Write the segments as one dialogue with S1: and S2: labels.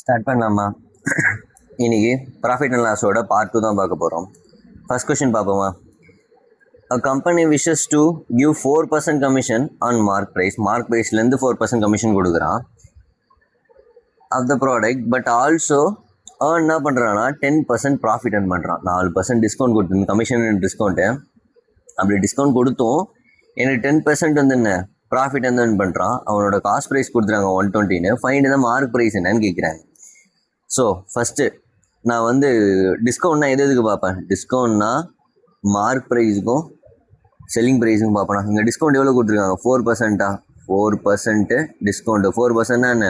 S1: Start பண்ணலாமா? இன்னைக்கு profit and லாஸோட part 2 தான் பார்க்க போகிறோம். ஃபர்ஸ்ட் கொஸ்டின் பார்ப்போமா? A company wishes to give 4% commission on mark price. Mark ப்ரைஸ்லேருந்து 4% கமிஷன் கொடுக்குறான் of the product. But also என்ன பண்ணுறான்னா 10% ப்ராஃபிட் earn பண்ணுறான். 4% டிஸ்கவுண்ட் கொடுத்து கமிஷன் டிஸ்கவுண்ட்டு அப்படி டிஸ்கவுண்ட் கொடுத்தும் எனக்கு 10% வந்து என்ன ப்ராஃபிட் வந்து earn பண்ணுறான். அவனோட காஸ்ட் ப்ரைஸ் கொடுத்துறாங்க 120. ஃபைண்ட் தான் மார்க் ப்ரைஸ் என்னன்னு கேட்குறாங்க. ஸோ ஃபஸ்ட்டு நான் வந்து டிஸ்கவுண்ட்னா எதுக்கு பார்ப்பேன்? டிஸ்கவுண்ட்னா மார்க் ப்ரைஸுக்கும் செல்லிங் ப்ரைஸுக்கும் பார்ப்பேன். இங்கே டிஸ்கவுண்ட் எவ்வளோ கொடுத்துருக்காங்க? 4%. 4% டிஸ்கவுண்ட்டு. 4%னா என்ன?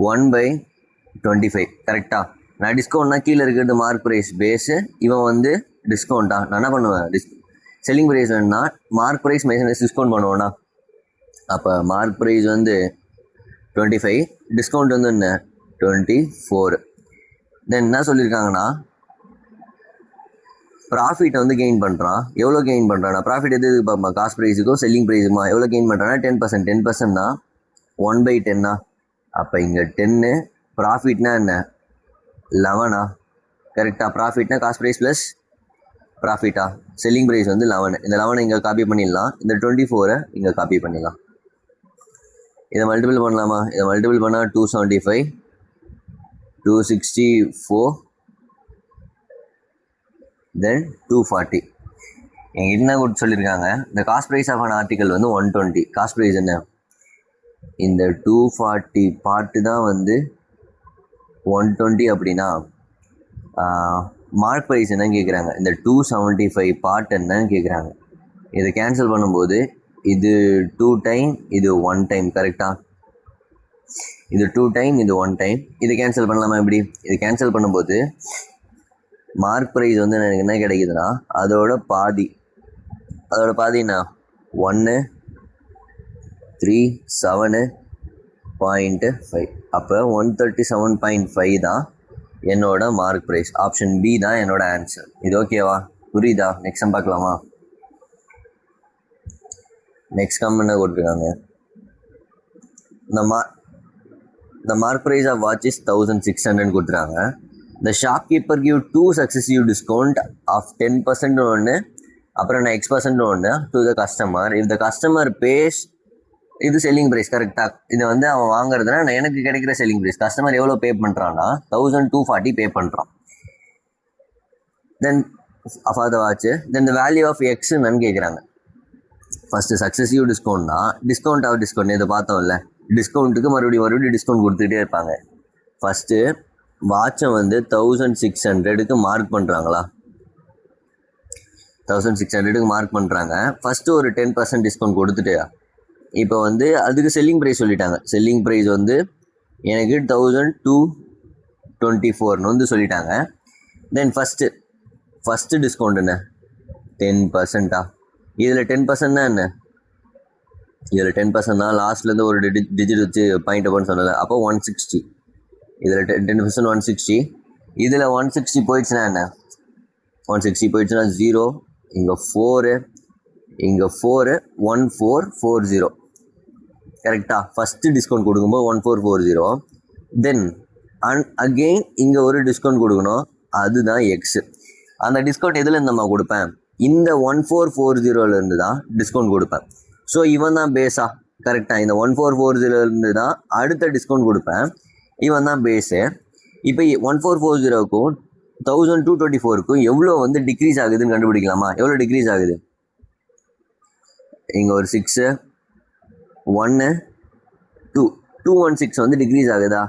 S1: 1/25. கரெக்டாக? நான் டிஸ்கவுண்ட்னா கீழே இருக்கிறது மார்க் ப்ரைஸ் பேஸு, இவன் வந்து டிஸ்கவுண்ட்டா. நான் என்ன பண்ணுவேன்? செல்லிங் ப்ரைஸ் வேணுன்னா மார்க் ப்ரைஸ் மைனஸ் டிஸ்கவுண்ட் பண்ணுவேண்ணா. அப்போ மார்க் ப்ரைஸ் வந்து 25, டிஸ்கவுண்ட் வந்து என்ன 24. தென் என்ன சொல்லியிருக்காங்கன்னா ப்ராஃபிட் வந்து கெயின் பண்ணுறான். எவ்வளோ கெயின் பண்ணுறான்னா ப்ராஃபிட் எதுக்கு பார்ப்பா? காஸ்ட் ப்ரைஸுக்கும் செல்லிங் ப்ரைஸுமா எவ்வளோ கெயின் பண்ணுறான்னா 10%. 10%னா 1/10. அப்போ இங்கே 10, ப்ராஃபிட்னா என்ன 11. கரெக்டாக? ப்ராஃபிட்னா காஸ்ட் ப்ரைஸ் ப்ளஸ் ப்ராஃபிட்டா? செல்லிங் ப்ரைஸ் வந்து 11. இந்த 11 இங்கே காப்பி பண்ணிடலாம். இந்த 24 இங்கே காப்பி பண்ணிடலாம். இதை மல்டிபிள் பண்ணலாமா? இதை மல்டிபிள் பண்ணால் 275, 264, தென் 240. எங்கிட்ட என்ன கொடுத்து சொல்லியிருக்காங்க? இந்த cost price of an article வந்து 120. காஸ்ட் ப்ரைஸ் என்ன? இந்த 240 பார்ட்டு தான் வந்து 120. அப்படின்னா மார்க் ப்ரைஸ் என்னன்னு கேட்குறாங்க. இந்த 275 பார்ட் என்னன்னு கேட்குறாங்க. இதை கேன்சல் பண்ணும்போது இது 2 டைம், இது 1 டைம். கரெக்டாக? இது 2 டைம், இது 1 டைம். இது கேன்சல் பண்ணலாமா? எப்படி? இது கேன்சல் பண்ணும்போது மார்க் ப்ரைஸ் வந்து எனக்கு என்ன கிடைக்குதுன்னா அதோட பாதி என்ன 137.5. அப்போ 137.5 தான் என்னோட மார்க் ப்ரைஸ். ஆப்ஷன் பி தான் என்னோட ஆன்சர். இது ஓகேவா? புரியுதா? நெக்ஸ்ட் டைம் பார்க்கலாமா? நெக்ஸ்ட் கமெண்ட் கொடுத்துருக்காங்க. The mark price of watch is 1600 கொடுத்துறாங்க. The shopkeeper give 2 successive discount of 10% ஒன்று, அப்புறம் X% ஒன்று to the customer. If the customer pays, இது செல்லிங் ப்ரைஸ். கரெக்டாக? இதை வந்து அவன் வாங்குறதுனா எனக்கு கிடைக்கிற செல்லிங் ப்ரைஸ். கஸ்டமர் எவ்வளோ பே பண்ணுறான்னா 1240 பே பண்ணுறான். Then for the watch, then the value of x என்னன்னு கேட்குறாங்க. ஃபஸ்ட்டு சக்ஸஸிவ் டிஸ்கவுண்ட்னா டிஸ்கவுண்ட் ஆஃப் டிஸ்கவுண்ட் இதை பார்த்தோம்ல. டிஸ்கவுண்ட்டுக்கு மறுபடியும் டிஸ்கவுண்ட் கொடுத்துக்கிட்டே இருப்பாங்க. ஃபஸ்ட்டு வாட்சை வந்து 1600க்கு மார்க் பண்ணுறாங்களா? 1600க்கு மார்க் பண்ணுறாங்க. ஃபஸ்ட்டு ஒரு 10% டிஸ்கவுண்ட் கொடுத்துட்டு இப்போ வந்து அதுக்கு செல்லிங் ப்ரைஸ் சொல்லிட்டாங்க. செல்லிங் ப்ரைஸ் வந்து எனக்கு 1224 வந்து சொல்லிட்டாங்க. தென் ஃபஸ்ட்டு டிஸ்கவுண்ட் என்ன 10%. இதில் 10%னா என்ன? இதில் 10% தான் லாஸ்ட்லேருந்து ஒரு டிஜிட் வச்சு பாயிண்ட் அப்னு சொன்னல. அப்போ 160. இதில் 10% 160. இதில் 160 போயிடுச்சுன்னா என்ன? 160 போயிடுச்சுன்னா 0, இங்கே 4, இங்கே 4, 1440. கரெக்டாக? ஃபஸ்ட்டு டிஸ்கவுண்ட் கொடுக்கும்போது 1440. தென் அகெயின் இங்கே ஒரு டிஸ்கவுண்ட் கொடுக்கணும். அதுதான் எக்ஸு. அந்த டிஸ்கவுண்ட் எதுலேருந்து நம்ம கொடுப்பேன்? இந்த 1440லேருந்து தான் டிஸ்கவுண்ட் கொடுப்பேன். ஸோ இவன் தான் பேஸா? கரெக்டாக? இந்த 1440லேருந்து தான் அடுத்த டிஸ்கவுண்ட் கொடுப்பேன். இவன் தான் பேஸு. இப்போ 1440க்கும் 1224க்கும் எவ்வளோ வந்து டிக்ரீஸ் ஆகுதுன்னு கண்டுபிடிக்கலாமா? எவ்வளோ டிக்ரீஸ் ஆகுது? இங்கே ஒரு 6, 1, 2, 216 வந்து டிக்ரீஸ் ஆகுதா?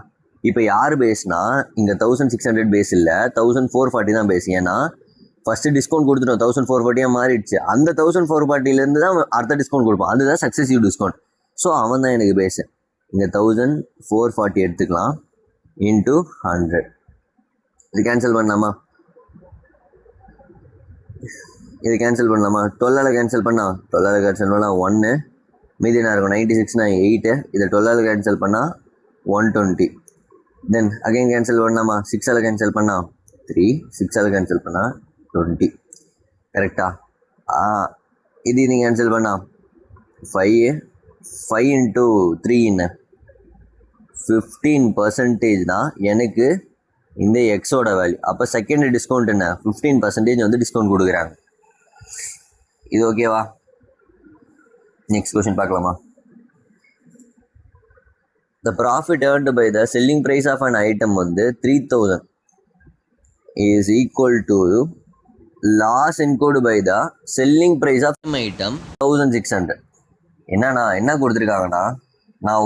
S1: இப்போ யார் பேஸ்னா இங்கே 1600 பேஸ் இல்லை, 1440 தான் பேஸ். ஏன்னா ஃபஸ்ட்டு டிஸ்கவுண்ட் கொடுத்துட்டோம், 1440 மாறிடுச்சு. அந்த 1440லேருந்து தான் அடுத்த டிஸ்கவுண்ட் கொடுப்போம். அதுதான் சக்ஸஸிவ் டிஸ்கவுண்ட். ஸோ அவன் தான் எனக்கு பேஸு. இங்கே 1440 எடுத்துக்கலாம் இன்ட்டு 100. இது கேன்சல் பண்ணலாமா? 12 கேன்சல் பண்ணால் 1, மீதி என்ன இருக்கும்? 96னா 8. இதை 12 கேன்சல் பண்ணால் 120. தென் அகைன் கேன்சல் பண்ணலாமா? 6 கேன்சல் பண்ணால் 3, 6 கேன்சல் பண்ணால் 20. கரெக்டாக? இது கேன்சல் பண்ணால் 5 இன்ட்டு 3 என்ன 15% எனக்கு இந்த எக்ஸோட வேல்யூ. அப்போ செகண்ட் டிஸ்கவுண்ட் என்ன, 15% வந்து டிஸ்கவுண்ட் கொடுக்குறாங்க. இது ஓகேவா? நெக்ஸ்ட் கொஸ்டின் பார்க்கலாமா? The profit earned by the selling price of an item வந்து 3000 is equal to loss incurred by the selling price of item 1600. என்ன கொடுத்துருக்காங்கன்னா, நான்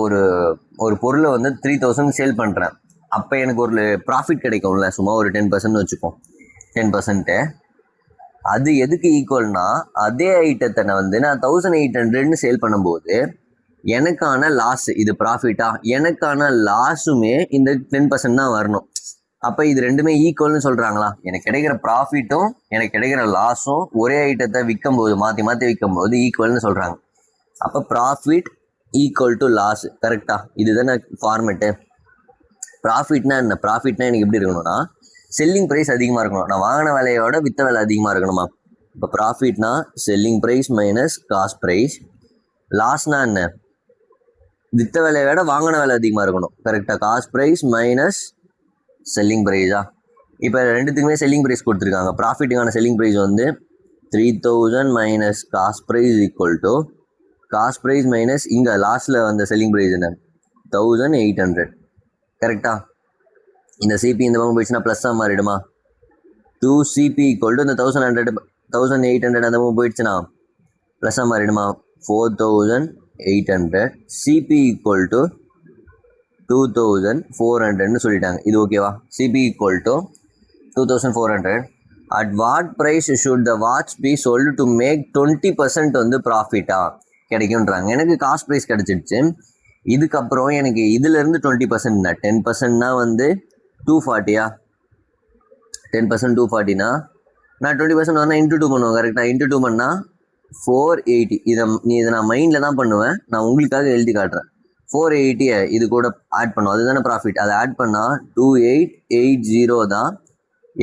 S1: ஒரு பொருளை வந்து 3000 சேல் பண்ணுறேன். அப்போ எனக்கு ஒரு ப்ராஃபிட் கிடைக்கும்ல, சும்மா ஒரு 10% வச்சுப்போம். 10% அது எதுக்கு ஈக்குவல்னா, அதே ஐட்டத்தை வந்து நான் 1800 சேல் பண்ணும்போது எனக்கான லாஸ், இது ப்ராஃபிட்டா, எனக்கான லாஸுமே இந்த 10% தான் வரணும். அப்போ இது ரெண்டுமே ஈக்குவல்னு சொல்கிறாங்களா? எனக்கு கிடைக்கிற ப்ராஃபிட்டும் எனக்கு கிடைக்கிற லாஸும் ஒரே ஐட்டத்தை விற்கும் போது மாற்றி விற்கும் போது ஈக்குவல்னு சொல்கிறாங்க. அப்போ ப்ராஃபிட் ஈக்குவல் டு லாஸ். கரெக்டா? இதுதானே ஃபார்மெட்டு. ப்ராஃபிட்னா என்ன? ப்ராஃபிட்னா எனக்கு எப்படி இருக்கணும்னா, செல்லிங் ப்ரைஸ் அதிகமாக இருக்கணும். நான் வாங்கின விலையோட விற்ற விலை அதிகமாக இருக்கணுமா? இப்போ ப்ராஃபிட்னா selling price minus cost price. லாஸ்னா என்ன? விற்ற விலையை விட வாங்கின விலை அதிகமாக இருக்கணும். கரெக்டாக? காஸ்ட் ப்ரைஸ் மைனஸ் செல்லிங் ப்ரைஸா? இப்போ ரெண்டுத்துக்குமே செல்லிங் ப்ரைஸ் கொடுத்துருக்காங்க. ப்ராஃபிட்டுக்கான செல்லிங் ப்ரைஸ் வந்து 3000 minus cost price equal to cost price minus இங்கே லாஸ்ட்டில் வந்த செல்லிங் ப்ரைஸ் என்ன, 1800. கரெக்டா? இந்த சிபி இந்த பக்கம் போயிடுச்சுன்னா ப்ளஸ்ஸாக மாறிடுமா? 2CP ஈக்குவல் டு இந்த 1800 அந்த பக்கம் போயிடுச்சுன்னா ப்ளஸ்ஸாக மாறிடுமா? 4800. சிபி ஈக்குவல் டு 2400ன்னு சொல்லிட்டாங்க. இது ஓகேவா? CP equal to 2400. At what price should the watch be sold to make 20% வந்து ப்ராஃபிட்டா கிடைக்குன்றாங்க. எனக்கு காஸ்ட் ப்ரைஸ் கிடச்சிடுச்சு. இதுக்கப்புறம் எனக்கு இதுலேருந்து 20%னா 10%னா வந்து 240. 10% 240னா நான் 20% வரணும் இன்ட்டு 2 பண்ணுவேன். கரெக்டாக? இன்ட்டு 2 பண்ணால் 480. இதை நான் மைண்டில் தான் பண்ணுவேன், நான் உங்களுக்காக எழுதி காட்டுறேன். 480 இது கூட ஆட் பண்ணும், அதுதானே ப்ராஃபிட். அதை ஆட் பண்ணால் 2880 தான்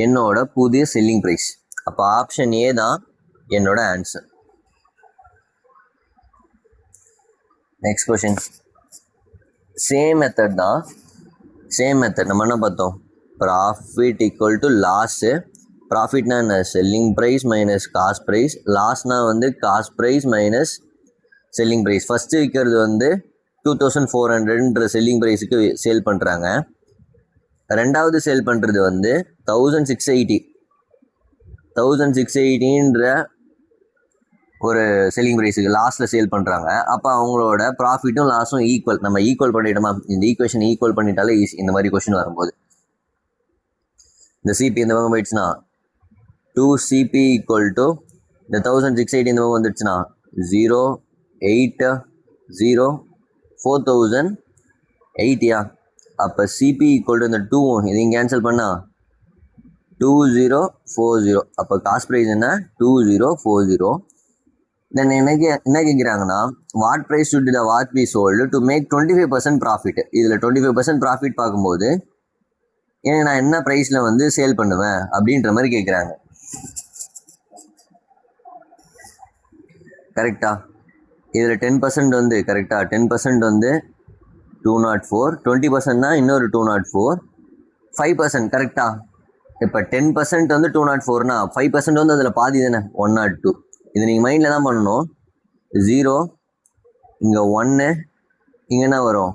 S1: என்னோட புதிய செல்லிங் ப்ரைஸ். அப்போ ஆப்ஷன் ஏ தான் என்னோட answer. Next question. Same method தான். சேம் மெத்தட் நம்ம என்ன பார்த்தோம்? Profit equal to loss. ப்ராஃபிட்னா என்ன? Selling price minus cost price. லாஸ்னா வந்து cost price minus selling price. First விற்கிறது வந்து 2400ன்ற செல்லிங் ப்ரைஸுக்கு சேல் பண்ணுறாங்க. ரெண்டாவது சேல் பண்ணுறது வந்து 1680ன்ற ஒரு செல்லிங் ப்ரைஸுக்கு லாஸ்ட்டில் சேல் பண்ணுறாங்க. அப்போ அவங்களோட ப்ராஃபிட்டும் லாஸும் ஈக்குவல். நம்ம ஈக்குவல் பண்ணிட்டோமா? இந்த ஈக்குவேஷன் ஈக்குவல் பண்ணிட்டாலே ஈஸி இந்த மாதிரி கொஷின் வரும்போது. இந்த சிபி இந்த பக்கம் போயிடுச்சுன்னா 2CP ஈக்குவல் டு இந்த 1680 இந்த பக்கம் வந்துடுச்சுன்னா 080 4080. அப்போ சிபி ஈக்குவல் டு இந்த 2 இதையும் கேன்சல் பண்ணால் 2040. அப்போ காஸ்ட் ப்ரைஸ் என்ன? 2040. தென் எனக்கு என்ன கேட்குறாங்கன்னா, what price should the watch be sold to make 25% profit. இதில் 25% ப்ராஃபிட் பார்க்கும்போது எனக்கு நான் என்ன ப்ரைஸில் வந்து சேல் பண்ணுவேன் அப்படின்ற மாதிரி கேட்குறாங்க. கரெக்டா? இதில் 10% வந்து கரெக்டாக 10% வந்து 204. 20%னா இன்னொரு 204. 5% கரெக்டா? இப்போ 10% வந்து 204னா 5% வந்து அதில் பாதி தானே 102. இது நீங்கள் மைண்டில் தான் பண்ணணும். 0 இங்கே 1 இங்கே என்ன வரும்?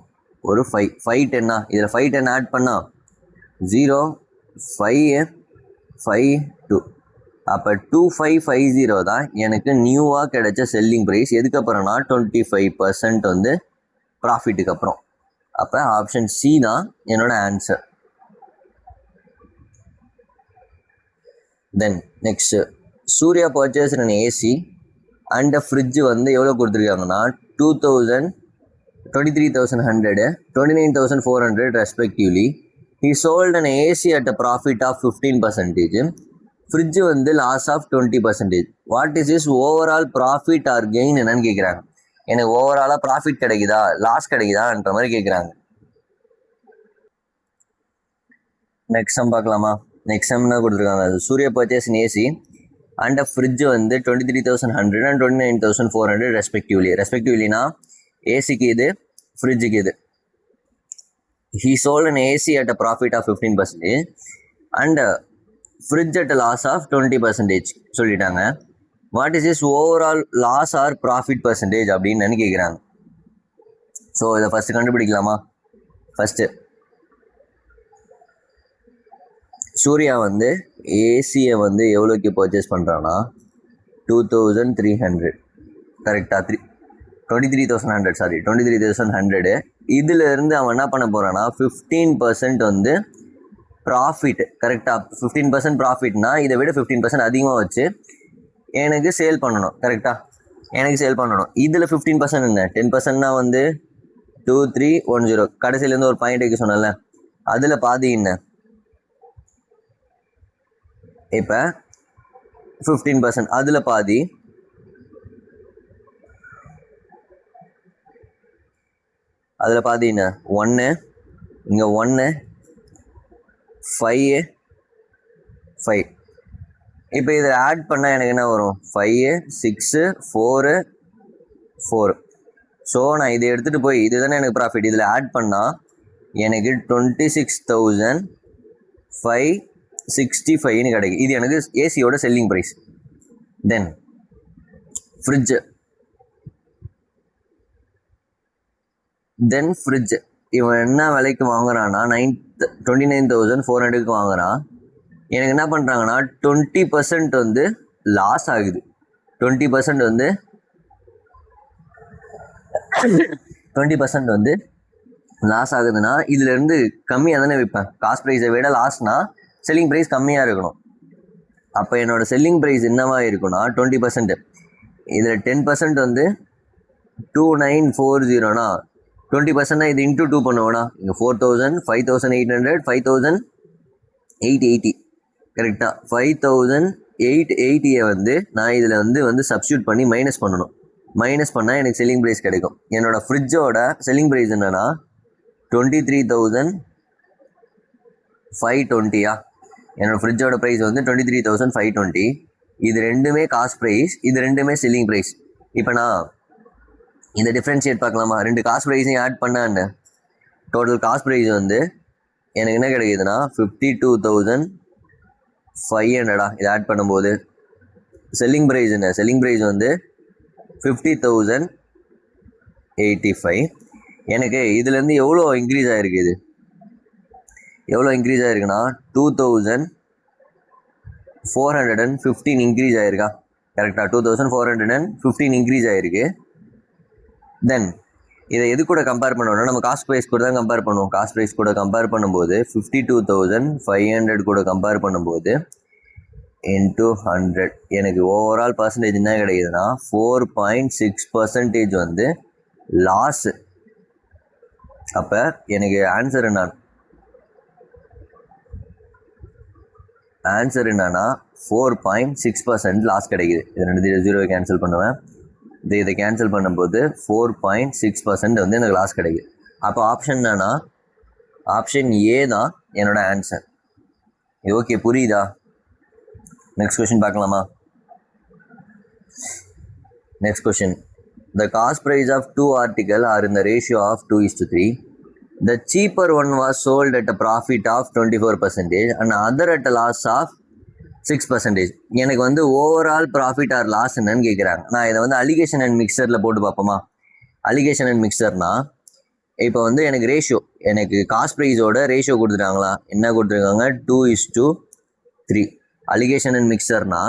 S1: ஒரு 5. 510 இதில் 510 ஆட் பண்ணால் 0552. அப்போ 2550 தான் எனக்கு நியூவாக கிடைச்ச செல்லிங் ப்ரைஸ். எதுக்கப்புறம்னா 25% வந்து ப்ராஃபிட்டுக்கு அப்புறம். அப்போ ஆப்ஷன் சி தான் என்னோட answer. Then next, Surya purchase and AC and fridge வந்து எவ்வளோ கொடுத்துருக்காங்கன்னா 23,100 29,400 respectively. He sold an AC at a profit of 15%. Fridge வந்து loss of 20%. What is is overall profit or gain என்னன்னு கேட்குறாங்க. எனக்கு ஓவராலாக ப்ராஃபிட் கிடைக்குதா லாஸ் கிடைக்குதான்ற மாதிரி கேட்குறாங்க. நெக்ஸ்ட் சம் பார்க்கலாமா? நெக்ஸ்ட் சம் என்ன கொடுத்துருக்காங்க? Surya purchase in AC and fridge வந்து 23,100 and 29,400 ரெஸ்பெக்டிவ்லினா ஏசிக்கு இது, ஃப்ரிட்ஜுக்கு இது. he sold an AC at a profit of 15% and fridge at a loss of 20% சொல்லிட்டாங்க. What is is overall loss or profit percentage அப்படின்னு கேட்குறாங்க. ஸோ இதை ஃபஸ்ட்டு கண்டுபிடிக்கலாமா? ஃபஸ்ட்டு சூர்யா வந்து ஏசியை வந்து எவ்வளோக்கு பர்ச்சேஸ் பண்ணுறான்னா 2300, கரெக்டாக 23,100, சாரி 23,100. இதிலிருந்து அவன் என்ன பண்ண போகிறான்னா 15% வந்து ப்ராஃபிட், கரெக்டாக 15% ப்ராஃபிட்னா இதை விட 15% அதிகமாக வச்சு எனக்கு சேல் பண்ணணும், கரெக்டாக எனக்கு சேல் பண்ணணும். இதில் 15% என்ன 10%னா வந்து 2310, கடைசியிலேருந்து ஒரு பாயிண்ட் வைக்க சொன்னல, அதில் பாதி என்ன இப்போ 15%, அதில் பாதி என்ன 1, இங்கே 1 5 இப்போ இதை ஆட் பண்ணால் எனக்கு என்ன வரும் 5 6 4 4. ஸோ நான் இதை எடுத்துகிட்டு போய் இது தானே எனக்கு ப்ராஃபிட், இதில் ஆட் பண்ணால் எனக்கு 26,565 கிடைக்கும். இது எனக்கு ஏசியோட செல்லிங் ப்ரைஸ். தென் ஃப்ரிட்ஜ் இவன் என்ன விலைக்கு வாங்குறான்னா 29,400க்கு வாங்குறான். எனக்கு என்ன பண்ணுறாங்கன்னா 20% வந்து லாஸ் ஆகுது. 20% வந்து 20% வந்து லாஸ் ஆகுதுன்னா இதுலேருந்து கம்மியாக தானே விற்பேன். காஸ்ட் ப்ரைஸை விட லாஸ்னால் செல்லிங் ப்ரைஸ் கம்மியாக இருக்கணும். அப்போ என்னோடய செல்லிங் ப்ரைஸ் என்னவா இருக்குன்னா 20%. இதில் 10% வந்து 2940னா 20%னா இது இன்ட்டு 2 பண்ணுவோன்னா இங்கே 4,000 5,800 5,880, கரெக்டாக 5,880 வந்து நான் இதில் வந்து சப்ஸ்டியூட் பண்ணி மைனஸ் பண்ணணும். மைனஸ் பண்ணால் எனக்கு செல்லிங் ப்ரைஸ் கிடைக்கும். என்னோடய ஃப்ரிட்ஜோட செல்லிங் ப்ரைஸ் என்னென்னா 23,520. என்னோடய ஃப்ரிட்ஜோட ப்ரைஸ் வந்து 23,520. இது ரெண்டுமே காஸ்ட் ப்ரைஸ், இது ரெண்டுமே செல்லிங் ப்ரைஸ். இப்போ நான் இந்த டிஃப்ரென்ஷியேட் பார்க்கலாமா? ரெண்டு காஸ்ட் ப்ரைஸையும் ஆட் பண்ணான்னு டோட்டல் காஸ்ட் ப்ரைஸ் வந்து எனக்கு என்ன கிடைக்குதுன்னா 52,500. இதை ஆட் பண்ணும்போது செல்லிங் ப்ரைஸ் என்ன, செல்லிங் ப்ரைஸ் வந்து 50,085. எனக்கு இதுலேருந்து எவ்வளோ இன்க்ரீஸ் ஆகிருக்கு, இது எவ்வளோ இன்க்ரீஸ் ஆகிருக்குன்னா 2,415 இன்க்ரீஸ் ஆகிருக்கா, கரெக்டாக 2,415 இன்க்ரீஸ் ஆகிருக்கு. தென் இதை எது கூட கம்பேர் பண்ணோம்னா நம்ம காஸ்ட் ப்ரைஸ் கூட தான் கம்பேர் பண்ணுவோம். காஸ்ட் ப்ரைஸ் கூட கம்பேர் பண்ணும்போது 52,500 கூட கம்பேர் பண்ணும்போது இன்ட்டு 100 எனக்கு ஓவரால் பர்சன்டேஜ் என்ன கிடைக்குதுன்னா 4.6% வந்து லாஸு. அப்போ எனக்கு ஆன்சர் என்னன்னா 4.6% லாஸ் கிடைக்குது. இது 2 0 கேன்சல் பண்ணுவேன். இதை கேன்சல் பண்ணும்போது 4.6% வந்து எனக்கு லாஸ் கிடைக்குது. அப்போ ஆப்ஷன் என்னன்னா ஆப்ஷன் ஏ தான் என்னோட ஆன்சர். இது ஓகே, புரியுதா? நெக்ஸ்ட் கொஸ்டின் பார்க்கலாமா? Next question. The cost price of 2 articles are in the ratio of 2:3. The cheaper one was sold at a profit of 24% and other at a loss of 6%. எனக்கு வந்து overall profit R loss என்னன்னு கேட்குறாங்க. நான் இதை வந்து allegation and மிக்சரில் போட்டு பார்ப்போமா? Allegation and மிக்சர்னா இப்போ வந்து எனக்கு ரேஷியோ, எனக்கு காஸ்ட் ப்ரைஸோட ரேஷியோ கொடுத்துட்டாங்களா? என்ன கொடுத்துருக்காங்க? 2:3. அலிகேஷன் அண்ட் மிக்சர்னா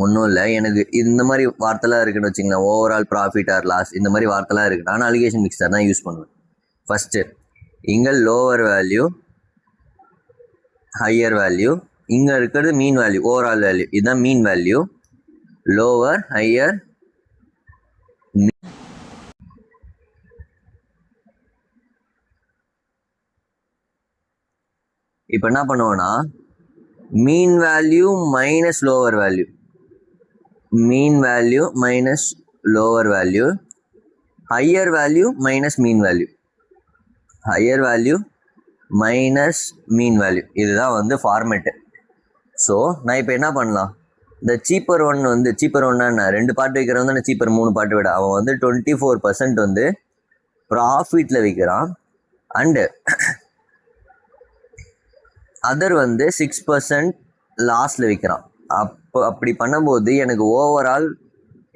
S1: ஒன்றும் இல்லை, எனக்கு இந்த மாதிரி வார்த்தைலாம் இருக்குன்னு வச்சுங்களேன், ஓவரால் ப்ராஃபிட் ஆர் லாஸ் இந்த மாதிரி வார்த்தைலாம் இருக்குது. நான் அலிகேஷன் மிக்சர் தான் யூஸ் பண்ணுவேன். ஃபஸ்ட்டு இங்கே லோவர் வேல்யூ ஹையர் வேல்யூ, இங்கே இருக்கிறது மீன் வேல்யூ ஓவரால் வேல்யூ, இதுதான் மீன் வேல்யூ. லோவர் ஹையர் இப்போ என்ன பண்ணுவோன்னா mean value minus lower value, mean value minus lower value, higher value minus mean value, higher value minus mean value. இதுதான் வந்து format. So நான் இப்போ என்ன பண்ணலாம்? இந்த சீப்பர் ஒன் வந்து சீப்பர் ஒன்னா என்ன 2 பார்ட் வைக்கிறவன் தான் சீப்பர் 3 பார்ட் விட அவன் வந்து 24% வந்து ப்ராஃபிட்டில் விற்கிறான். அண்டு அதர் வந்து 6% லாஸ்ட்டில் விற்கிறான். அப்படி பண்ணும்போது எனக்கு ஓவரால்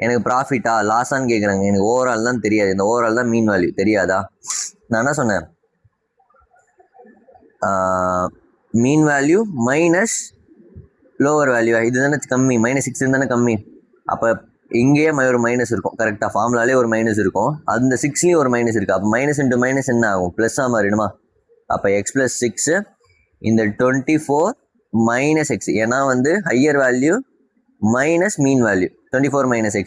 S1: எனக்கு ப்ராஃபிட்டா லாஸான்னு கேட்குறாங்க. எனக்கு ஓவரால் தான் தெரியாது. இந்த ஓவரால் தான் மீன் வேல்யூ தெரியாதா? நான் என்ன சொன்னேன், mean value minus lower value இது தானே கம்மி, -6 தானே கம்மி. அப்போ இங்கேயே ஒரு மைனஸ் இருக்கும். கரெக்டாக ஃபார்முலாலே ஒரு மைனஸ் இருக்கும். அந்த 6லேயும் ஒரு மைனஸ் இருக்குது. அப்போ மைனஸ் இன்ட்டு மைனஸ் என்ன ஆகும், ப்ளஸ்ஸாக மாறிடுமா? அப்போ x + 6 இந்த 24 - x, ஏன்னா வந்து higher value minus mean value 24 - x.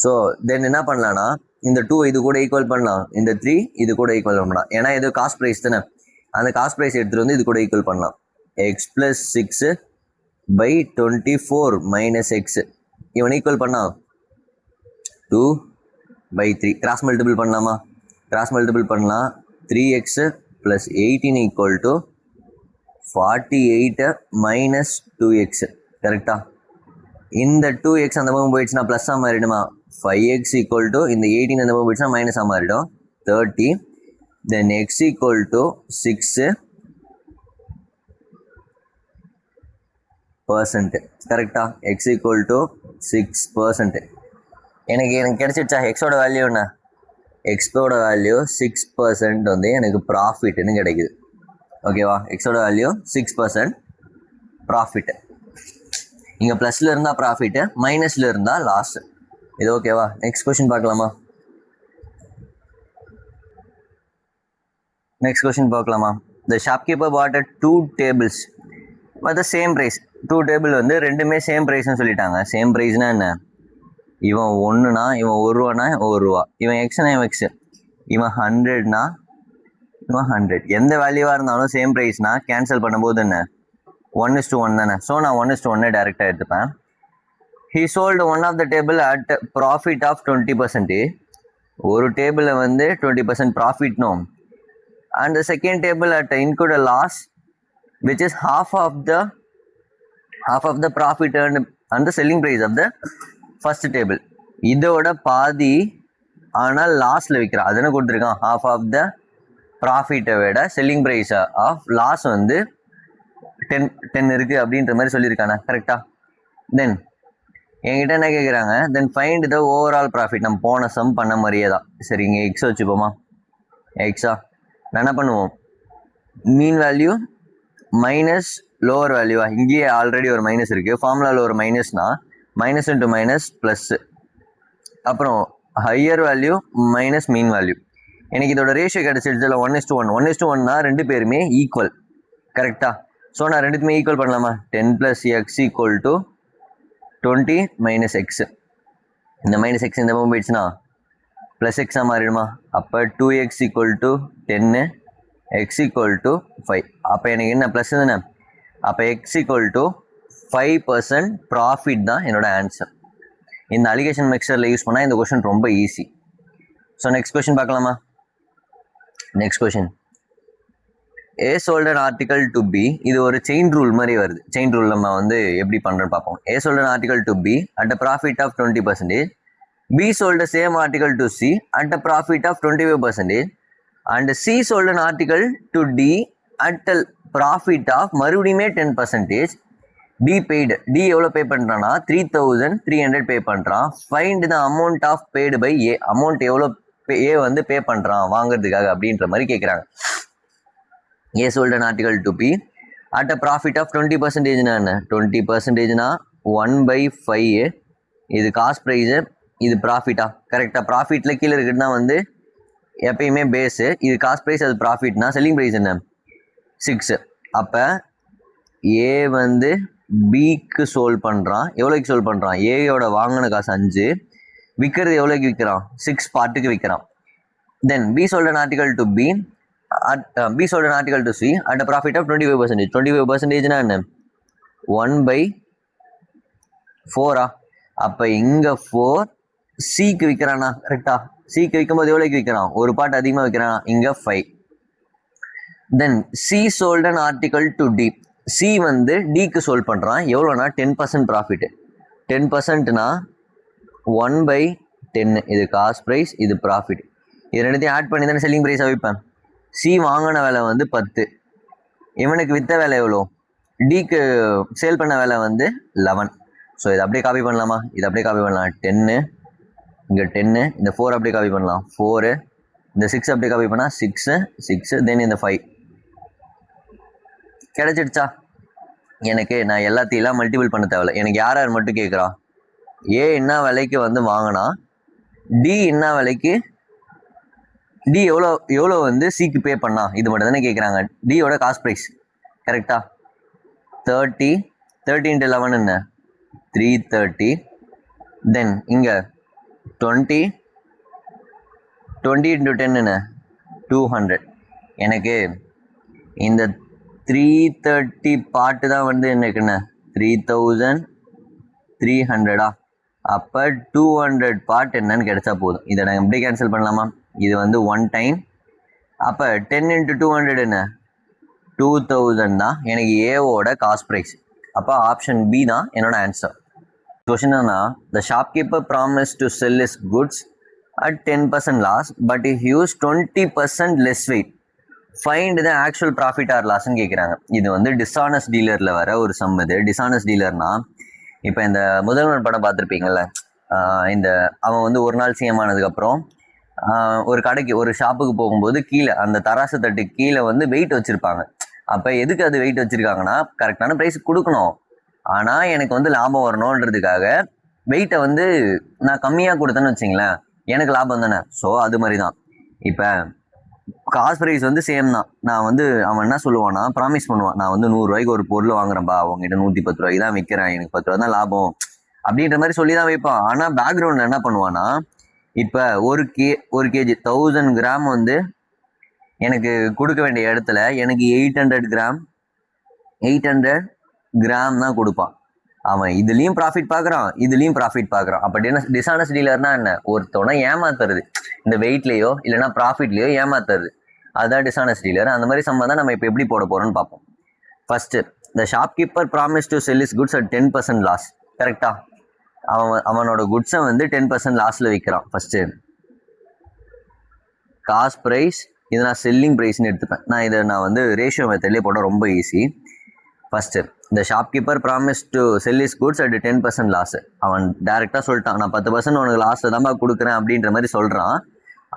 S1: So then என்ன பண்ணலான்னா இந்த 2 இது கூட ஈக்குவல் பண்ணலாம், இந்த 3 இது கூட ஈக்குவல் பண்ணலாம். ஏன்னா இது காஸ்ட் ப்ரைஸ் தானே, அந்த காஸ்ட் ப்ரைஸ் எடுத்துகிட்டு வந்து இது கூட ஈக்குவல் பண்ணலாம். x + 6 / 24 - x இவன் ஈக்குவல் பண்ணா 2/3. கிராஸ் மல்டிபிள் பண்ணலாமா? கிராஸ் மல்டிபிள் பண்ணலாம். 3x + 18 = 48 - 2x. கரெக்டா? இந்த 2x அந்த பக்கம் போயிடுச்சுன்னா ப்ளஸ்ஸாக மாறிடுமா? 5x = இந்த 18 அந்த பக்கம் போயிடுச்சுன்னா மைனஸாக மாறிடும், 30. தென் x = 6%. கரெக்டா? x = 6%. எனக்கு கிடைச்சிடுச்சா? எக்ஸோட வேல்யூ என்ன? எக்ஸோட வேல்யூ 6% வந்து எனக்கு ப்ராஃபிட்னு கிடைக்குது. ஓகேவா? எக்ஸோட வேல்யூ 6% ப்ராஃபிட்டு. இங்கே ப்ளஸில் இருந்தால் ப்ராஃபிட்டு, மைனஸில் இருந்தால் லாஸ். இது ஓகேவா? நெக்ஸ்ட் கொஷின் பார்க்கலாமா? நெக்ஸ்ட் கொஷின் பார்க்கலாமா? The shopkeeper bought 2 tables but the same price. 2 table வந்து ரெண்டுமே சேம் ப்ரைஸ்னு சொல்லிட்டாங்க. சேம் ப்ரைஸ்னா என்ன? இவன் 1னா இவன் 1 ரூபானா 1 ரூபா, இவன் எக்ஸ்னா இவன் எக்ஸ், இவன் 100னா இவன் 100. எந்த வேல்யூவாக இருந்தாலும் சேம் ப்ரைஸ்னா கேன்சல் பண்ணும்போது என்ன 1:1 தானே. ஸோ நான் 1:1 டேரெக்டாக எடுத்துப்பேன். He sold one of the table at profit of 20%. ஒரு டேபிளில் வந்து 20% ப்ராஃபிட்னும், and the second table at include loss which is half of the profit earned and the selling price of the first table. இதோட பாதி ஆனால் லாஸில் விற்கிறான். அது என்ன கொடுத்துருக்கான்? half of the ப்ராஃபிட்டை விட செல்லிங் ப்ரைஸ் ஆஃப் லாஸ் வந்து 10 இருக்குது அப்படின்ற மாதிரி சொல்லியிருக்கானே. கரெக்டாக? தென் என்கிட்ட என்ன கேட்குறாங்க, then find the overall profit. நம்ம போன சம் பண்ண மாதிரியே தான். சரி, இங்கே எக்ஸ் வச்சுப்போமா? எக்ஸா நான் என்ன பண்ணுவோம், மீன் வேல்யூ மைனஸ் லோவர் வேல்யூவா? இங்கேயே ஆல்ரெடி ஒரு மைனஸ் இருக்குது. ஃபார்முலாவில் ஒரு மைனஸ்னா மைனஸ் இன்ட்டு மைனஸ் ப்ளஸ்ஸு, அப்புறம் higher value minus mean value. எனக்கு இதோட ரேஷியோ கிடச்சிடுச்சுல 1:1. 1:1னா ரெண்டு பேருமே ஈக்குவல். கரெக்டாக? ஸோ நான் ரெண்டுத்துமே ஈக்குவல் பண்ணலாமா? 10 + x = 20 - x. இந்த -x இந்த பக்கம் போயிடுச்சுன்னா ப்ளஸ் எக்ஸாக மாறிடுமா? அப்போ 2x = 10, x = 5. அப்போ எனக்கு என்ன ப்ளஸ் தானே? அப்போ x = 5% ப்ராஃபிட் தான் என்னோட ஆன்சர். இந்த அலிகேஷன் மிக்சரில் யூஸ் பண்ணால் இந்த கொஷின் ரொம்ப ஈஸி. ஸோ நெக்ஸ்ட் கொஷின் பார்க்கலாமா? Next question, A sold an article to B. இது ஒரு செயின் ரூல் மாதிரி வருது. செயின் ரூல் நம்ம வந்து எப்படி பண்ணுறோன்னு பார்ப்போம். A sold an article to B at a profit of 20%. B sold the same article to C at a profit of 25%. And C sold an article to D at a profit of மறுபடியுமே 10%. D paid. D எவ்வளோ பே பண்ணுறான்னா 3,300 pay பண்ணுறான். Find the amount of paid by A. Amount எவ்வளோ A வந்து பே பண்ணுறான் வாங்குறதுக்காக அப்படின்ற மாதிரி கேட்குறாங்க. A sold an article to B at a profit of 20%. என்ன 20%னா 1/5. இது காஸ்ட் ப்ரைஸு, இது ப்ராஃபிட்டா? கரெக்டாக? ப்ராஃபிட்டில் கீழே இருக்குதுன்னா வந்து எப்பயுமே பேஸு, இது காஸ்ட் ப்ரைஸ், அது ப்ராஃபிட்னா செல்லிங் ப்ரைஸ் என்ன 6. அப்போ ஏ வந்து பிக்கு சோல்வ் பண்ணுறான். எவ்வளோக்கு சோல்வ் பண்ணுறான்? ஏயோட வாங்கின காசு 5, விற்கிறது எவ்வளோக்கு விற்கிறான்? 6 பார்ட்டுக்கு விற்கிறான். தென் B sold an article to B B sold an article to C at a profit of 25%. 25%னா என்ன 1/4. அப்போ இங்கே 4 சிக்கு விற்கிறானா? கரெக்டா? சிக்கு விற்கும்போது எவ்வளோக்கு விற்கிறான்? ஒரு பார்ட் அதிகமாக விற்கிறான். இங்கே 5. தென் C sold an article to D. C வந்து டிக்கு சோல்வ் பண்ணுறான். எவ்வளோனா 10% ப்ராஃபிட்டு. 10%னா 1/10. இது காஸ்ட் ப்ரைஸ், இது ப்ராஃபிட். இது ரெண்டுத்தையும் ஆட் பண்ணி தானே செல்லிங் ப்ரைஸாக விற்பேன். சி வாங்கின விலை வந்து 10, இவனுக்கு விற்ற விலை எவ்வளோ, டிக்கு சேல் பண்ண விலை வந்து 11. ஸோ இதை அப்படியே காப்பி பண்ணலாமா, இதை அப்படியே காப்பி பண்ணலாம். 10 இங்கே 10, இந்த 4 அப்படியே காப்பி பண்ணலாம் 4, இந்த 6 அப்படியே காப்பி பண்ணால் 6 தென் இந்த 5 கிடைச்சிடுச்சா எனக்கு. நான் எல்லாத்தையும் மல்டிபிள் பண்ண தேவையில்ல. எனக்கு யார் யார் மட்டும் கேட்குறா, ஏ என்ன விலைக்கு வந்து வாங்கினா, டி என்ன விலைக்கு, டி எவ்வளோ வந்து சிக்கு பே பண்ணா, இது மட்டும் தானே கேட்குறாங்க. டியோட காஸ்ட் ப்ரைஸ் கரெக்டா. 30 × 11 என்ன 330, தென் இங்கே 20 × 10 என்ன 200. எனக்கு இந்த 330 பார்ட்டு தான் வந்து எனக்குண்ணே 3300. அப்போ 200 பார்ட் என்னன்னு கிடைச்சா போதும். இதை நான் எப்படி கேன்சல் பண்ணலாமா, இது வந்து 1 டைம். அப்போ 10 × 200 என்ன 2000 தான் எனக்கு ஏவோட காஸ்ட் ப்ரைஸ். அப்போ ஆப்ஷன் பி தான் என்னோட ஆன்சர். கொஸ்டின் என்னன்னா, த shopkeeper promise to sell is goods at 10% loss but he used 20% less weight. Find the actual profit or loss ன்னு கேட்குறாங்க. இது வந்து டிஸ்ஆனஸ்ட் டீலரில் வர ஒரு சம். இது டிஸ்ஆனஸ்ட் டீலர்னா, இப்போ இந்த முதல்வர் படம் பார்த்துருப்பீங்கள்ல, இந்த அவன் வந்து ஒரு நாள் சிஎம் ஆனதுக்கப்புறம் ஒரு கடைக்கு ஒரு ஷாப்புக்கு போகும்போது கீழே அந்த தராசு தட்டு கீழே வந்து வெயிட் வச்சுருப்பாங்க. அப்போ எதுக்கு அது வெயிட் வச்சுருக்காங்கன்னா, கரெக்டான ப்ரைஸ் கொடுக்கணும், ஆனால் எனக்கு வந்து லாபம் வரணுன்றதுக்காக வெயிட்டை வந்து நான் கம்மியாக கொடுத்தேன்னு வச்சிங்களேன், எனக்கு லாபம் தானே. ஸோ அது மாதிரி தான் இப்போ காஸ்ட் ப்ரைஸ் வந்து சேம் தான். நான் வந்து அவன் என்ன சொல்லுவான்னா, ப்ராமிஸ் பண்ணுவான், நான் வந்து 100 ரூபாய்க்கு ஒரு பொருள் வாங்குறேன்பா, அவங்ககிட்ட 110 ரூபாய்க்கு தான் விற்கிறேன், எனக்கு 10 ரூபா தான் லாபம் அப்படின்ற மாதிரி சொல்லி தான் வைப்பான். ஆனால் பேக்ரவுண்டில் என்ன பண்ணுவான்னா, இப்போ ஒரு கேஜி 1000 கிராம் வந்து எனக்கு கொடுக்க வேண்டிய இடத்துல எனக்கு 800 கிராம் தான் கொடுப்பான். அவன் இதுலேயும் ப்ராஃபிட் பார்க்குறான், இதுலேயும் ப்ராஃபிட் பார்க்குறான். அப்படி என்ன டிஸ்ஆனஸ்ட் டீலர்னா என்ன, ஒருத்தவனை ஏமாத்துறது, இந்த வெயிட்லேயோ இல்லைனா ப்ராஃபிட்லேயோ ஏமாத்துறது, அதுதான் டிஸ்ஆனஸ்ட் டீலர். அந்த மாதிரி சம்பந்தம் நம்ம இப்போ எப்படி போட போகிறோம்னு பார்ப்போம். First, the shopkeeper promise to sell is goods at 10% loss. கரெக்டாக அவனோட குட்ஸை வந்து 10% லாஸில் விற்கிறான். ஃபஸ்ட்டு காஸ்ட் ப்ரைஸ், இதை நான் செல்லிங் ப்ரைஸ்ன்னு எடுத்துப்பேன். நான் வந்து ரேஷியோ மெத்தட்லேயே போட்டால் ரொம்ப ஈஸி. ஃபஸ்ட்டு, இந்த shopkeeper promise to sell is goods at 10% loss. அவன் டேரெக்டாக சொல்லிட்டான், நான் 10% உனக்கு லாஸில் தான்ப்பா கொடுக்குறேன் அப்படின்ற மாதிரி சொல்கிறான்.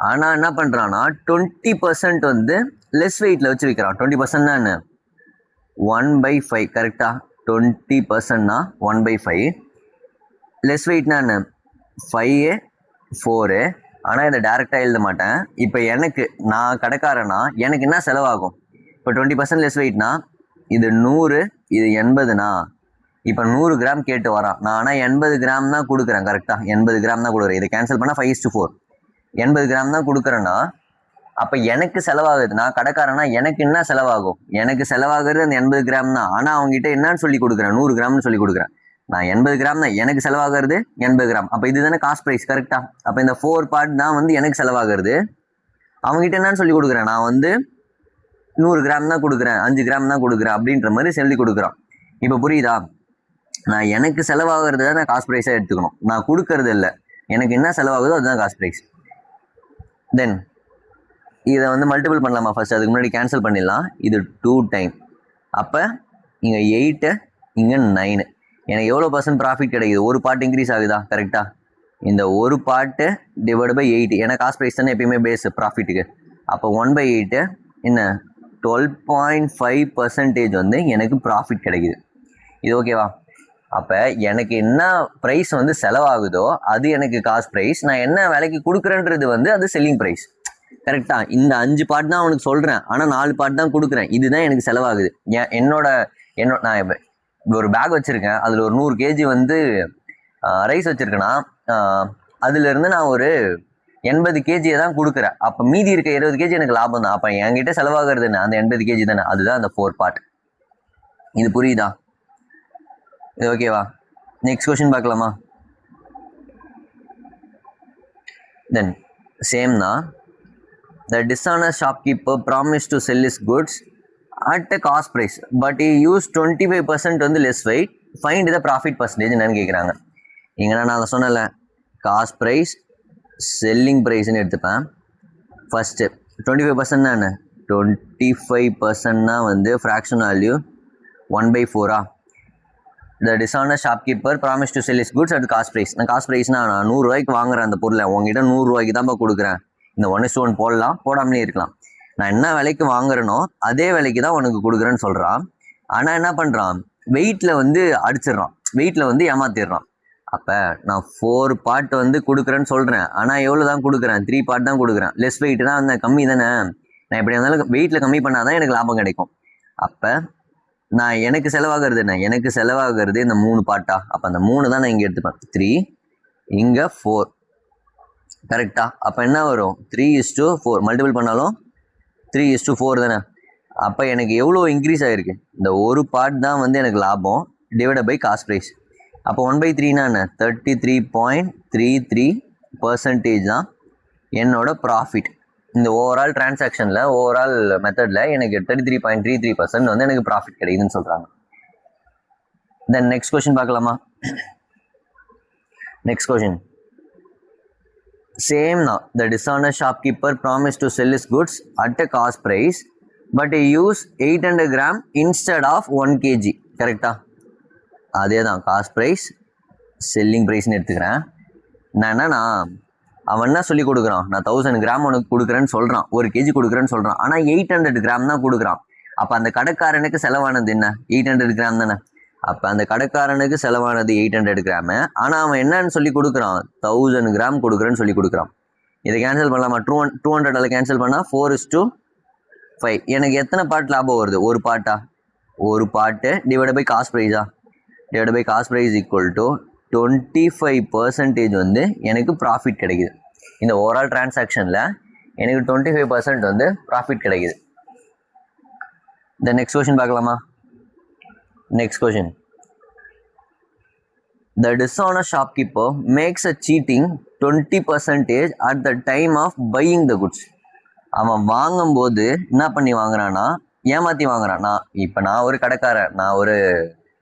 S1: ஆனால் என்ன பண்ணுறான்னா 20% வந்து லெஸ் வெயிட்டில் வச்சு விற்கிறான். 20% என்ன 1/5. கரெக்டாக 20%னா 1/5. லெஸ் வெயிட்னா என்ன 5 4. ஆனால் இதை டேரெக்டாக எழுத மாட்டேன். இப்போ நான் கடைக்காரனா எனக்கு என்ன செலவாகும், இப்போ 20% லெஸ் வெயிட்னா இது 100, இது 80னா, இப்போ 100 கிராம் கேட்டு வரான். நான் ஆனால் 80 கிராம் தான் கொடுக்குறேன். கரெக்டாக 80 கிராம் தான் கொடுக்குறேன். இதை கேன்சல் பண்ணால் 5:4. 80 கிராம் தான் கொடுக்குறேன்னா அப்போ எனக்கு செலவாகுது. நான் கடைக்காரனா எனக்கு என்ன செலவாகும், எனக்கு செலவாகிறது அந்த 80 கிராம் தான். ஆனால் அவங்ககிட்ட என்னன்னு சொல்லி கொடுக்குறேன், 100 கிராம்னு சொல்லி கொடுக்குறேன். நான் 80 கிராம் தான், எனக்கு செலவாகிறது 80 கிராம். அப்போ இது தானே காஸ்ட் ப்ரைஸ். கரெக்டாக அப்போ இந்த 4 பார்ட் தான் வந்து எனக்கு செலவாகிறது. அவங்ககிட்ட என்னன்னு சொல்லி கொடுக்குறேன், நான் வந்து 100 கிராம் தான் கொடுக்குறேன், 5 கிராம் தான் கொடுக்குறேன் அப்படின்ற மாதிரி சொல்லி கொடுக்குறான். இப்போ புரியுதா, நான் எனக்கு செலவாகிறது தான் நான் காஸ்ட் ப்ரைஸாக எடுத்துக்கணும், நான் கொடுக்கறது இல்லை. எனக்கு என்ன செலவாகுதோ அதுதான் காஸ்ட் ப்ரைஸ். தென் இதை வந்து மல்டிபிள் பண்ணலாமா ஃபர்ஸ்ட், அதுக்கு முன்னாடி கேன்சல் பண்ணிடலாம். இது 2 டைம், அப்போ இங்கே 8 இங்கே 9. எனக்கு எவ்வளோ % ப்ராஃபிட் கிடைக்குது, ஒரு பார்ட் இன்க்ரீஸ் ஆகுதா. கரெக்டாக இந்த ஒரு பார்ட்டு டிவைட் பை 8, ஏன்னா காஸ்ட் ப்ரைஸ் தானே எப்பயுமே பேஸ் ப்ராஃபிட்டுக்கு. அப்போ 1/8 என்ன 12.5% வந்து எனக்கு ப்ராஃபிட் கிடைக்குது. இது ஓகேவா. அப்போ எனக்கு என்ன ப்ரைஸ் வந்து செலவாகுதோ அது எனக்கு காஸ்ட் ப்ரைஸ், நான் என்ன விலைக்கு கொடுக்குறேன்றது வந்து அது செல்லிங் ப்ரைஸ். கரெக்டாக இந்த 5 பார்ட் தான் அவனுக்கு சொல்கிறேன், ஆனால் 4 பார்ட் தான் கொடுக்குறேன். இதுதான் எனக்கு செலவாகுது. என்னோட நான் ஒரு பேக் வச்சுருக்கேன், அதில் ஒரு 100 kg வந்து ரைஸ் வச்சுருக்கேன்னா அதுலேருந்து நான் ஒரு 80 kg தான் கொடுக்குறேன். அப்போ மீதி இருக்க 20 kg எனக்கு லாபம் தான். அப்போ என்கிட்ட செலவாகிறது என்ன, அந்த 80 kg தானே, அதுதான் அந்த 4 பார்ட். இது புரியுதா, இது ஓகேவா. நெக்ஸ்ட் கொஸ்டின் பார்க்கலாமா. தென் சேம் தான். The dishonest shopkeeper promised to sell his goods at a cost price but he used 25% வந்து less weight. Find the profit percentage என்னன்னு கேட்குறாங்க. இங்கே நான் சொன்னல காஸ்ட் ப்ரைஸ் செல்லிங் ப்ரைஸ்ன்னு எடுத்துப்பேன். ஃபஸ்ட்டு 25% என்ன 25%னா வந்து fraction value 1/4. The dishonest shopkeeper promised to sell his goods at cost price. நான் காஸ்ட் ப்ரைஸ்னா நான் 100 ரூபாய்க்கு வாங்குறேன் அந்த பொருளை, உங்ககிட்ட 100 ரூபாய்க்கு தான் கொடுக்குறேன். இந்த 1:1 போடலாம், போடாமலே இருக்கலாம். நான் என்ன விலைக்கு வாங்குறேனோ அதே விலைக்கு தான் உனக்கு கொடுக்குறேன்னு சொல்கிறான். ஆனால் என்ன பண்ணுறான், வெயிட்டில் வந்து அடிச்சிடுறான், வெயிட்டில் வந்து ஏமாத்திடுறான். அப்போ நான் 4 பார்ட் வந்து கொடுக்குறேன்னு சொல்கிறேன், ஆனால் எவ்வளோ தான் கொடுக்குறேன், 3 பார்ட் தான் கொடுக்குறேன். லெஸ் வெயிட்னா அந்த கம்மி தானே, நான் எப்படி இருந்தாலும் வெயிட்டில் கம்மி பண்ணால் தான் எனக்கு லாபம் கிடைக்கும். அப்போ நான் எனக்கு செலவாகிறது என்ன, எனக்கு செலவாகிறது இந்த 3 பார்ட்டா. அப்போ அந்த 3 தான் நான் இங்கே எடுத்துப்பேன். 3 இங்கே 4 கரெக்டா. அப்போ என்ன வரும், 3:4 மல்டிபிள் பண்ணாலும் 3:4 தானே. அப்போ எனக்கு எவ்வளோ இன்க்ரீஸ் ஆகிருக்கு, இந்த ஒரு பார்ட் தான் வந்து எனக்கு லாபம் டிவைட் பை காஸ்ட் ப்ரைஸ். அப்போ 1/3னா என்ன, 33.33% தான் என்னோட ப்ராஃபிட். இந்த ஓவரால் டிரான்சாக்ஷனில், ஓவரால் மெத்தடில் எனக்கு 33.33% வந்து எனக்கு ப்ராஃபிட் கிடைக்குதுன்னு சொல்கிறாங்க. தென் நெக்ஸ்ட் கொஸ்டின் பார்க்கலாமா. நெக்ஸ்ட் கொஸ்டின் சேம் தான். The dishonest shopkeeper promised to sell his goods at a cost price but he used 800 gram instead of 1 kg. கரெக்டா. அதே தான் காஸ்ட் ப்ரைஸ் செல்லிங் ப்ரைஸ்னு எடுத்துக்கிறேன். நான் என்னன்னா, அவன் என்ன சொல்லி கொடுக்குறான், நான் 1000 கிராம் உனக்கு கொடுக்குறேன்னு சொல்கிறான், 1 kg கொடுக்குறேன்னு சொல்கிறான். ஆனால் 800 கிராம் தான் கொடுக்குறான். அப்போ அந்த கடைக்காரனுக்கு செலவானது என்ன, 800 கிராம் தானே. அப்போ அந்த கடைக்காரனுக்கு செலவானது 800 கிராமு. ஆனால் அவன் என்னன்னு சொல்லி கொடுக்குறான், 1000 கிராம் கொடுக்குறேன்னு சொல்லி கொடுக்குறான். இதை கேன்சல் பண்ணலாமா, 200 கேன்சல் பண்ணால் 4:5. எனக்கு எத்தனை பார்ட் லாபம் வருது, ஒரு பார்ட்டா, ஒரு பார்ட்டு டிவைட் பை காஸ்ட் ப்ரைஸா, divide by cost price equal to 25% வந்து எனக்கு ப்ராஃபிட் கிடைக்குது. இந்த ஓவரால் டிரான்சாக்ஷனில் எனக்கு 25% வந்து ப்ராஃபிட் கிடைக்குது. இந்த நெக்ஸ்ட் கொஸ்டின் பார்க்கலாமா. Next question, the dishonest shopkeeper makes a cheating 20% at the time of buying the goods. அவன் வாங்கும்போது என்ன பண்ணி வாங்குறான்னா, ஏமாற்றி வாங்குறான். நான் ஒரு கடைக்காரன், நான் ஒரு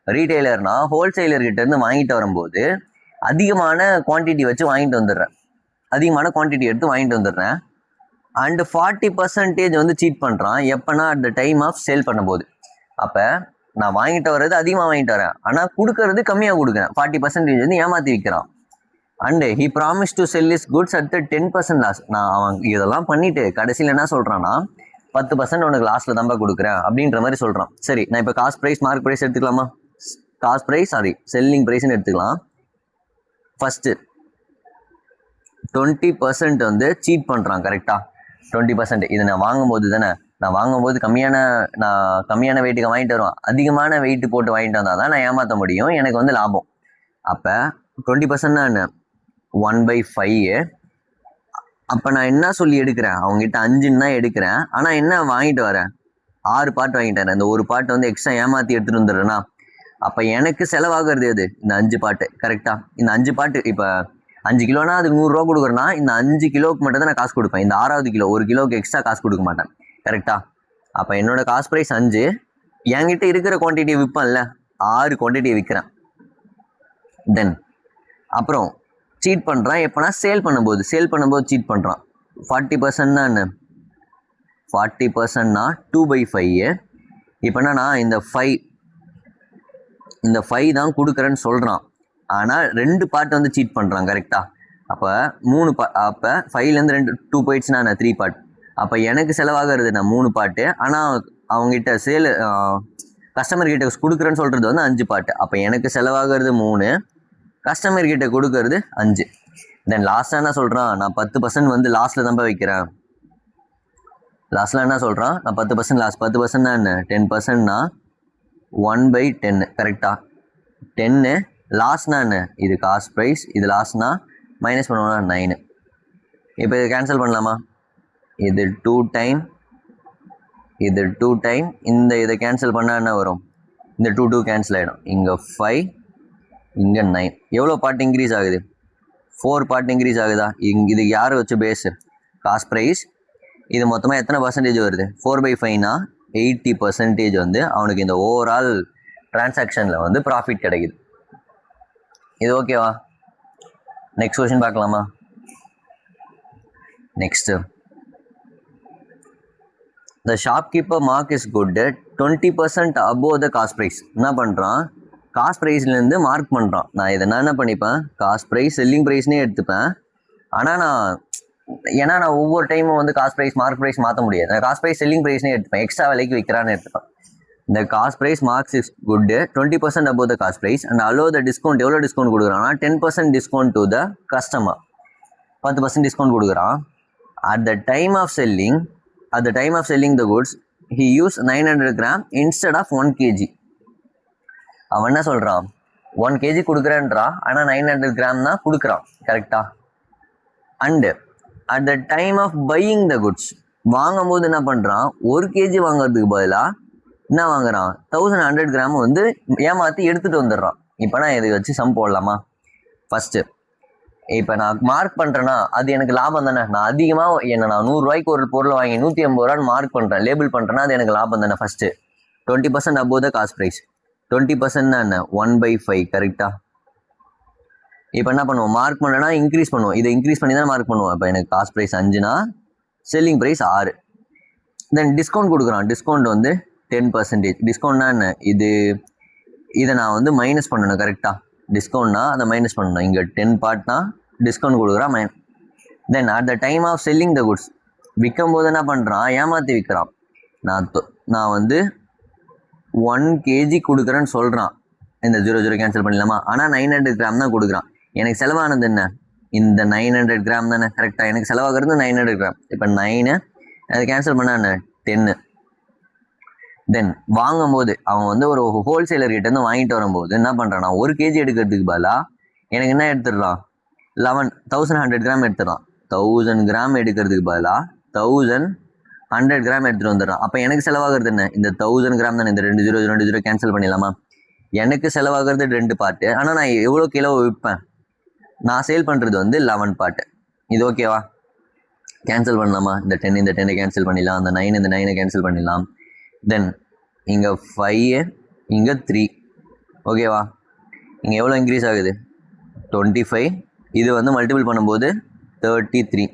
S1: ரீட்டைலர்னா ஹோல்சேலர்கிட்ட இருந்து வாங்கிட்டு வரும்போது அதிகமான குவான்டிட்டி வச்சு வாங்கிட்டு வந்துடுறேன், அதிகமான குவான்டிட்டி எடுத்து வாங்கிட்டு வந்துடுறேன். அண்டு 40% வந்து சீட் பண்ணுறான். எப்போனா at the time of sale பண்ணும்போது. அப்போ நான் வாங்கிட்டு வர்றது அதிகமாக வாங்கிட்டு வரேன், ஆனால் கொடுக்கறது கம்மியாக கொடுக்குறேன், 40% வந்து ஏமாற்றி விற்கிறான். And he promise to sell is goods at 10% loss. நான் அவன் இதெல்லாம் பண்ணிட்டு கடைசியில் என்ன சொல்கிறான்னா, 10% உனக்கு லாஸ்ட்டில் தான்ப்பா கொடுக்குறேன் அப்படின்ற மாதிரி சொல்கிறான். சரி, நான் இப்போ காஸ்ட் ப்ரைஸ் மார்க் ப்ரைஸ் எடுத்துக்கலாமா, காஸ்ட் ப்ரைஸ் செல்லிங் ப்ரைஸ்ன்னு எடுத்துக்கலாம். ஃபஸ்ட்டு 20% வந்து சீட் பண்ணுறான். கரெக்டாக 20%. இதை நான் வாங்கும்போது தானே, நான் வாங்கும்போது கம்மியான வெயிட்டுக்கு வாங்கிட்டு வருவேன், அதிகமான வெயிட்டு போட்டு வாங்கிட்டு வந்தால் தான் நான் ஏமாற்ற முடியும், எனக்கு வந்து லாபம். அப்போ 20% நான் 1/5. அப்போ நான் என்ன சொல்லி எடுக்கிறேன், அவங்ககிட்ட 5ன்னு தான் எடுக்கிறேன், ஆனால் என்ன வாங்கிட்டு வரேன், 6 பார்ட் வாங்கிட்டு வரேன். இந்த ஒரு பார்ட் வந்து எக்ஸ்ட்ரா ஏமாற்றி எடுத்துகிட்டு வந்துடுறேன்னா, அப்போ எனக்கு செலவாகிறது எது, இந்த 5 பார்ட்டு. கரெக்டாக. இந்த 5 பார்ட்டு இப்போ 5 கிலோனா அதுக்கு 100 ரூபா கொடுக்குறேன்னா, இந்த 5 கிலோவுக்கு மட்டும் தான் நான் காசு கொடுப்பேன். இந்த 6வது கிலோ 1 கிலோவுக்கு எக்ஸ்ட்ரா காசு கொடுக்க மாட்டேன். கரெக்டாக. அப்போ என்னோட காஸ்ட் ப்ரைஸ் 5, என்கிட்ட இருக்கிற குவான்டிட்டியை விற்பேன்ல, 6 குவான்டிட்டியை விற்கிறேன். தென் அப்புறம் சீட் பண்ணுறான் எப்போனா சேல் பண்ணும்போது சீட் பண்ணுறான். 40% தான் என்ன, 40%னா 2/5. இப்போ என்னன்னா இந்த 5 தான் கொடுக்குறேன்னு சொல்கிறான், ஆனால் 2 பார்ட் வந்து சீட் பண்ணுறான். கரெக்டாக. அப்போ 3 பார்ட், அப்போ 5லேருந்து 2 போயிடுச்சுன்னா 3 பார்ட். அப்போ எனக்கு செலவாகிறது நான் 3 பார்ட்டு, ஆனால் அவங்ககிட்ட கஸ்டமர்கிட்ட கொடுக்குறேன்னு சொல்கிறது வந்து 5 பார்ட்டு. அப்போ எனக்கு செலவாகிறது 3, கஸ்டமர்கிட்ட கொடுக்கறது 5. தென் லாஸ்ட்டாக என்ன சொல்கிறான், நான் 10% வந்து லாஸ்ட்டில் தான் வைக்கிறேன். லாஸ்ட்டில் என்ன சொல்கிறான், நான் 10% லாஸ். 10%னா என்ன, 10%னா 1/10. கரெக்டாக. 10 லாஸ்ட்னா என்ன, இது காஸ்ட் ப்ரைஸ், இது லாஸ்ட்னா மைனஸ் பண்ணுவோம்னா 9. இப்போ இதை கேன்சல் பண்ணலாமா, இது 2 டைம், இது 2 டைம், இதை கேன்சல் பண்ணால் என்ன வரும், இந்த 2 கேன்சல் ஆகிடும். இங்கே 5, இங்கே 9. எவ்வளோ பார்ட் இன்க்ரீஸ் ஆகுது, 4 பார்ட் இன்க்ரீஸ் ஆகுதா. இது யார் வச்சு பேஸு, காஸ்ட் ப்ரைஸ். இது மொத்தமாக எத்தனை பர்சன்டேஜ் வருது, 4/5னா 80% வந்து அவனுக்கு இந்த ஓவரால் டிரான்சாக்ஷனில் வந்து ப்ராஃபிட் கிடைக்குது. இது ஓகேவா. நெக்ஸ்ட் கொஸ்டின் பார்க்கலாமா. Next the shopkeeper mark is good 20% above the cost price. என்ன பண்ணுறான், காஸ்ட் ப்ரைஸ்லேருந்து மார்க் பண்ணுறான். நான் இதை நான் என்ன பண்ணிப்பேன், காஸ்ட் ப்ரைஸ் செல்லிங் ப்ரைஸ்னே எடுத்துப்பேன். ஆனால் ஏன்னா நான் ஒவ்வொரு டைமும் வந்து காஸ்ட் ப்ரைஸ் மார்க் ப்ரைஸ் மாற்ற முடியாது. நான் காஸ்ட் ப்ரைஸ் செல்லிங் ப்ரைஸ்னே எடுத்துப்பேன், எக்ஸ்ட்ரா விலைக்கு விற்கிறான்னு எடுத்துப்பேன். இந்த cost price marks is good 20% above the cost price and allow the discount. எவ்வளோ டிஸ்கவுண்ட் கொடுக்குறான்னா 10% discount to the customer. 10% discount கொடுக்குறான். At the time of selling the goods, he used 900 gram instead of 1 kg. அவன் என்ன சொல்கிறான், 1 kg கொடுக்குறேன்றான், ஆனால் 900 gram தான் கொடுக்குறான். கரெக்டா? And at the time of buying the goods, வாங்கும் போது என்ன பண்ணுறான், 1 kg வாங்குறதுக்கு பதிலாக என்ன வாங்குறான், 1100 gram வந்து ஏமாற்றி எடுத்துகிட்டு வந்துடுறான். இப்போ நான் இதை வச்சு சம் போடலாமா? ஃபஸ்ட்டு இப்போ நான் மார்க் பண்ணுறேன்னா அது எனக்கு லாபம் தானே. நான் அதிகமாக நான் 100 ரூபாய்க்கு ஒரு பொருளை வாங்கி 150 ரூபான்னு மார்க் பண்ணுறேன், லேபிள் பண்ணுறேன்னா அது எனக்கு லாபம் தானே. First 20% above the cost price. 20% என்ன, 1/5. கரெக்டா? இப்போ என்ன பண்ணுவோம், மார்க் பண்ணனா இன்க்ரீஸ் பண்ணுவோம், இதை இன்க்ரீஸ் பண்ணி தான் மார்க் பண்ணுவோம். இப்போ எனக்கு காஸ்ட் ப்ரைஸ் 5னா செல்லிங் ப்ரைஸ் 6. தென் டிஸ்கவுண்ட் கொடுக்குறான். டிஸ்கவுண்ட் வந்து 10%. டிஸ்கவுண்ட்னா என்ன, இதை நான் வந்து மைனஸ் பண்ணணும். கரெக்டாக? டிஸ்கவுண்ட்னா அதை மைனஸ் பண்ணணும். இங்கே 10 பார்ட்னா டிஸ்கவுண்ட் கொடுக்குறான். Then at the time of selling the goods, விற்கும் போது என்ன பண்ணுறான், ஏமாற்றி விற்கிறான். நான் வந்து 1 kg கொடுக்குறேன்னு சொல்கிறான். இந்த 0 கேன்சல் பண்ணிடலாமா? ஆனால் 900 gram தான் கொடுக்குறான். எனக்கு செலவானது என்ன, இந்த 900 gram தானே. கரெக்டாக? எனக்கு செலவாகிறது 900 gram. இப்போ 9 அதை கேன்சல் பண்ணால் என்ன, 10. தென் வாங்கும்போது அவன் வந்து ஒரு ஹோல்சேலர்கிட்டேருந்து வாங்கிட்டு வரும்போது என்ன பண்ணுறான்னா 1 kg எடுக்கிறதுக்கு பதிலாக எனக்கு என்ன எடுத்துடுறான், 1100 gram எடுத்துடுறான். 1000 gram எடுக்கிறதுக்கு பதிலாக 1100 gram எடுத்துகிட்டு வந்துடுறான். அப்போ எனக்கு செலவாகிறது என்ன, இந்த 1000 gram தானே. இந்த 2 0 கேன்சல் பண்ணிடலாமா? எனக்கு செலவாகிறது 2 பார்ட்டு, ஆனால் நான் எவ்வளோ கிலோ விற்பேன், நான் சேல் பண்ணுறது வந்து 11 பார்ட்டு. இது ஓகேவா? கேன்சல் பண்ணலாமா? இந்த 10 கேன்சல் பண்ணிடலாம், அந்த 9 கேன்சல் பண்ணிடலாம். தென் இங்கே 5, இங்கே 3. ஓகேவா? இங்கே எவ்வளோ இன்க்ரீஸ் ஆகுது, 25. இது வந்து மல்டிபிள் பண்ணும்போது 33.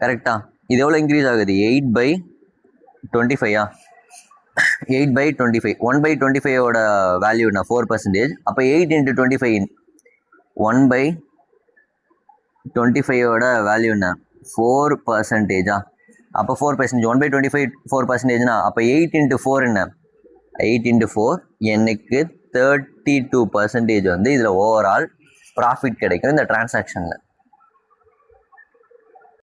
S1: கரெக்டாக? இது எவ்வளோ இன்க்ரீஸ் ஆகுது, 8/25. 8/25. 1/25 வேல்யூ என்ன, 4%. அப்போ 8 × 25 1/25 வேல்யூ என்ன, 4%. அப்போ 4%. 1/25 4%. அப்போ 8 × 4 என்ன, 8 × 4 எனக்கு 32% வந்து இதில் ஓவரால் ப்ராஃபிட் கிடைக்கும் இந்த டிரான்சாக்ஷனில்.